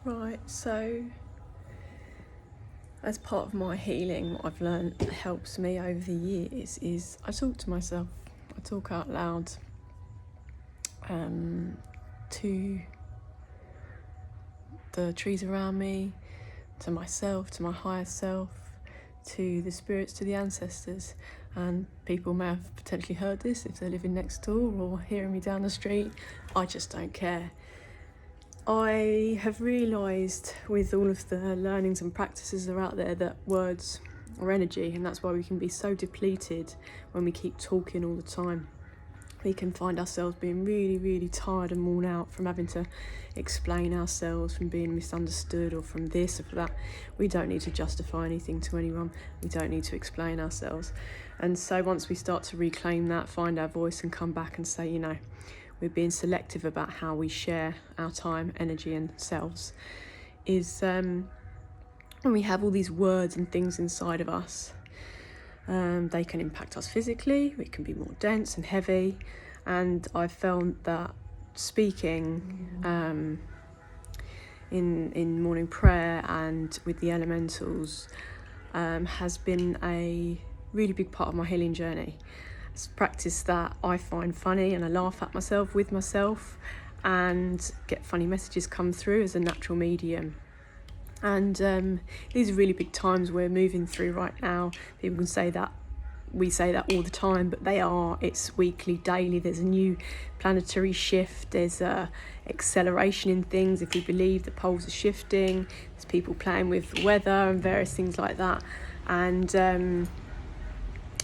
Right, so as part of my healing, what I've learned that helps me over the years is I talk to myself. I talk out loud to the trees around me, to myself, to my higher self, to the spirits, to the ancestors. And people may have potentially heard this if they're living next door or hearing me down the street. I just don't care. I have realised with all of the learnings and practices that are out there that words are energy, and that's why we can be so depleted when we keep talking all the time. We can find ourselves being really, really tired and worn out from having to explain ourselves, from being misunderstood or from this or from that. We don't need to justify anything to anyone. We don't need to explain ourselves. And so once we start to reclaim that, find our voice and come back and say, we're being selective about how we share our time, energy and selves, is when we have all these words and things inside of us. They can impact us physically, it can be more dense and heavy, and I've found that speaking in morning prayer and with the elementals has been a really big part of my healing journey. It's a practice that I find funny and I laugh at myself with myself and get funny messages come through as a natural medium. And these are really big times we're moving through right now. People can say that, we say that all the time, but it's weekly, daily. There's a new planetary shift, there's a acceleration in things. If we believe the poles are shifting, there's people playing with weather and various things like that. And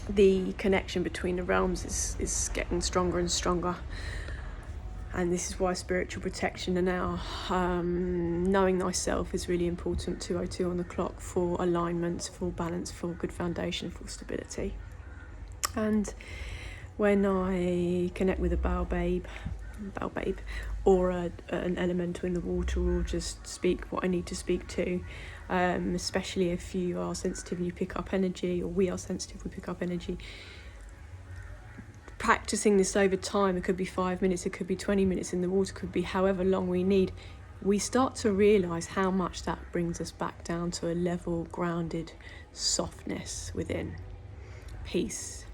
the connection between the realms is getting stronger and stronger. And this is why spiritual protection and now knowing thyself is really important. 2:02 on the clock for alignment, for balance, for good foundation, for stability. And when I connect with a bow babe, or an elemental in the water, or just speak what I need to speak to, especially if you are sensitive and you pick up energy, or we are sensitive, we pick up energy. Practicing this over time, it could be 5 minutes, it could be 20 minutes in the water, could be however long we need, we start to realise how much that brings us back down to a level, grounded softness within, peace.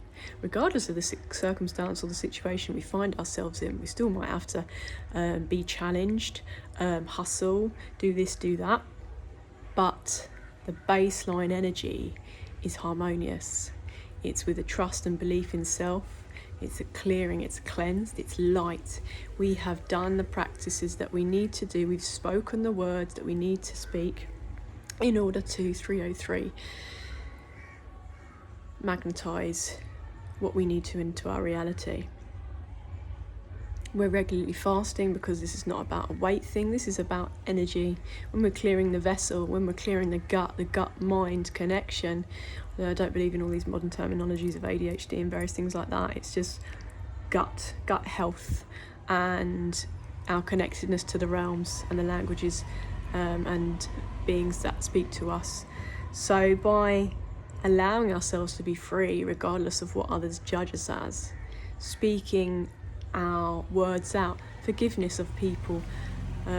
Regardless of the circumstance or the situation we find ourselves in, we still might have to be challenged, hustle, do this, do that, but the baseline energy is harmonious. It's with a trust and belief in self. It's a clearing, it's cleansed, it's light. We have done the practices that we need to do. We've spoken the words that we need to speak in order to 303 magnetize what we need to into our reality. We're regularly fasting because this is not about a weight thing. This is about energy. When we're clearing the vessel, when we're clearing the gut-mind connection. I don't believe in all these modern terminologies of ADHD and various things like that. It's just gut health and our connectedness to the realms and the languages and beings that speak to us. So by allowing ourselves to be free, regardless of what others judge us as, speaking our words out, forgiveness of people,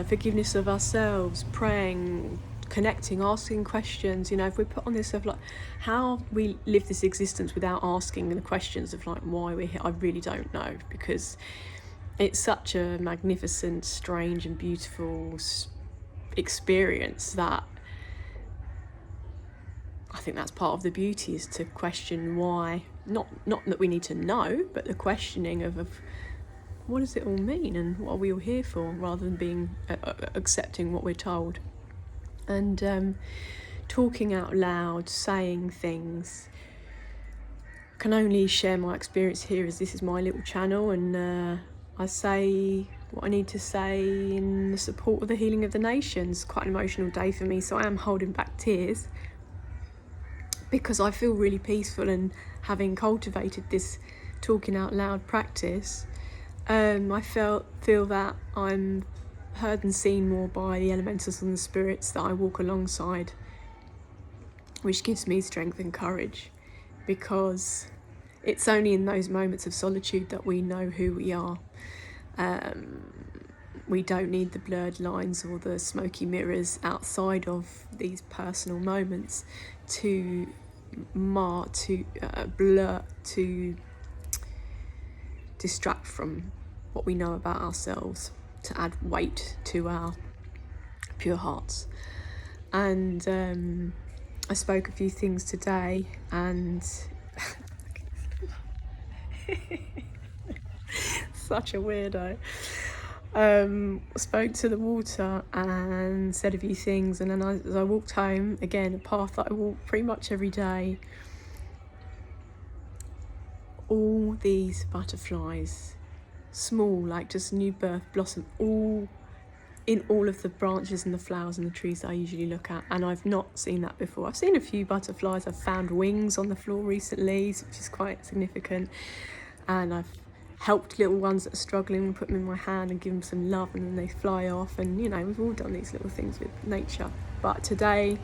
forgiveness of ourselves, praying, connecting, asking questions. If we put on this of like how we live this existence without asking the questions of like why we're here, I really don't know, because it's such a magnificent, strange and beautiful experience that I think that's part of the beauty, is to question why, not that we need to know, but the questioning of what does it all mean and what are we all here for, rather than being accepting what we're told. And talking out loud, saying things. I can only share my experience here, as this is my little channel, and I say what I need to say in the support of the healing of the nations. Quite an emotional day for me, so I am holding back tears because I feel really peaceful, and having cultivated this talking out loud practice, I feel that I'm heard and seen more by the elementals and the spirits that I walk alongside, which gives me strength and courage, because it's only in those moments of solitude that we know who we are. we don't need the blurred lines or the smoky mirrors outside of these personal moments to blur, to distract from what we know about ourselves, to add weight to our pure hearts. And I spoke a few things today, and such a weirdo. Spoke to the water and said a few things, and then as I walked home, again, a path that I walk pretty much every day, all these butterflies, small, like just new birth blossom, all in all of the branches and the flowers and the trees that I usually look at, and I've not seen that before. I've seen a few butterflies, I've found wings on the floor recently, which is quite significant, and I've helped little ones that are struggling and put them in my hand and give them some love, and then they fly off, and you know, we've all done these little things with nature. But today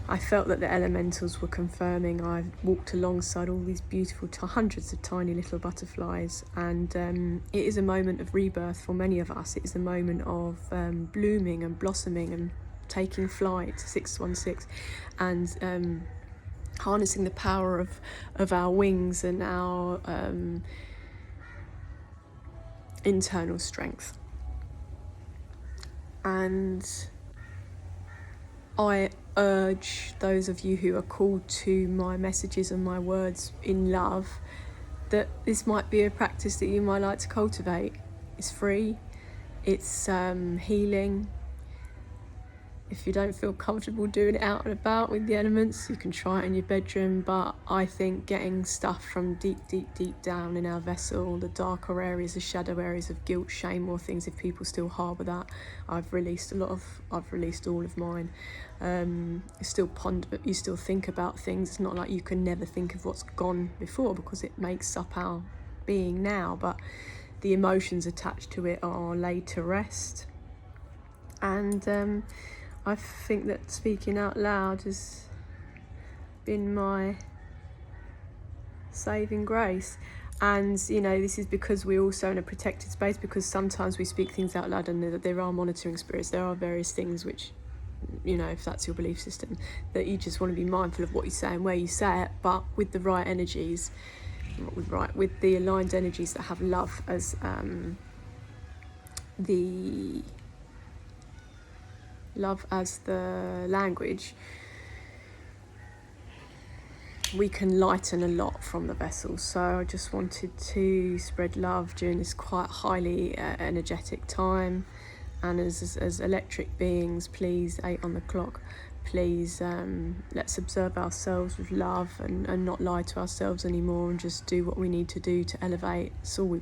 I felt that the elementals were confirming. I walked alongside all these beautiful hundreds of tiny little butterflies, and it is a moment of rebirth for many of us. It is a moment of blooming and blossoming and taking flight, 616, and harnessing the power of our wings and our internal strength. And I urge those of you who are called to my messages and my words in love that this might be a practice that you might like to cultivate. It's free, it's healing. If you don't feel comfortable doing it out and about with the elements, you can try it in your bedroom, but I think getting stuff from deep down in our vessel, the darker areas, the shadow areas of guilt, shame, or things, if people still harbour that, I've released all of mine. You still ponder, you still think about things. It's not like you can never think of what's gone before, because it makes up our being now, but the emotions attached to it are laid to rest. And I think that speaking out loud has been my saving grace. And you know, this is because we're also in a protected space, because sometimes we speak things out loud and there are monitoring spirits. There are various things which, you know, if that's your belief system, that you just want to be mindful of what you say and where you say it, but with the right energies, with the aligned energies that have love as the language, we can lighten a lot from the vessel. So I just wanted to spread love during this quite highly energetic time. And as electric beings, please, 8 on the clock, please, let's observe ourselves with love and not lie to ourselves anymore, and just do what we need to do to elevate. It's all we